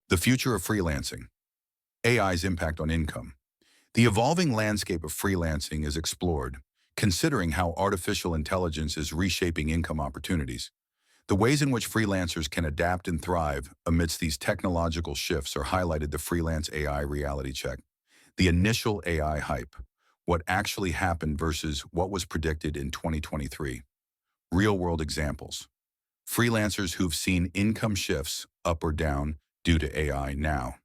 The future of freelancing. AI's impact on income. The evolving landscape of freelancing is explored, considering how artificial intelligence is reshaping income opportunities. The ways in which freelancers can adapt and thrive amidst these technological shifts are highlighted the Freelance AI Reality Check. The initial AI hype. What actually happened versus what was predicted in 2023. Real-world examples. Freelancers who've seen income shifts up or down due to AI now.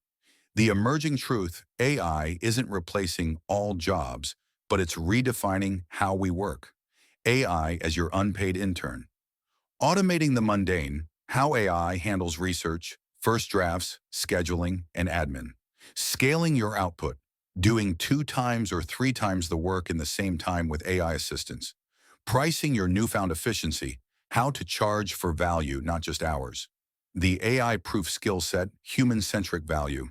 The emerging truth, AI isn't replacing all jobs, but it's redefining how we work. AI as your unpaid intern. Automating the mundane, how AI handles research, first drafts, scheduling, and admin. Scaling your output, doing 2 times or 3 times the work in the same time with AI assistance. Pricing your newfound efficiency, how to charge for value, not just hours. The AI-proof skill set, human-centric value,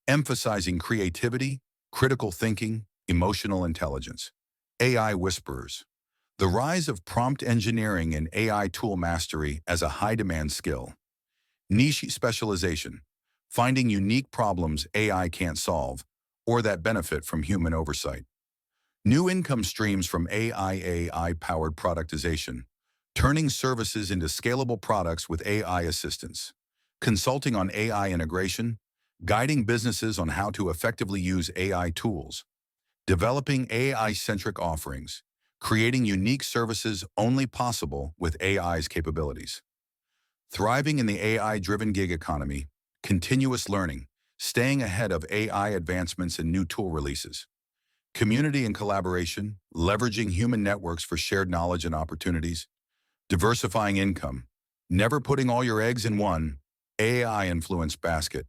emphasizing creativity, critical thinking, emotional intelligence. AI whisperers. The rise of prompt engineering and AI tool mastery as a high-demand skill. Niche specialization. Finding unique problems AI can't solve or that benefit from human oversight. New income streams from AI-powered productization. Turning services into scalable products with AI assistance. Consulting on AI integration. Guiding businesses on how to effectively use AI tools. Developing AI-centric offerings. Creating unique services only possible with AI's capabilities. Thriving in the AI-driven gig economy. Continuous learning. Staying ahead of AI advancements and new tool releases. Community and collaboration. Leveraging human networks for shared knowledge and opportunities. Diversifying income. Never putting all your eggs in one AI-influenced basket.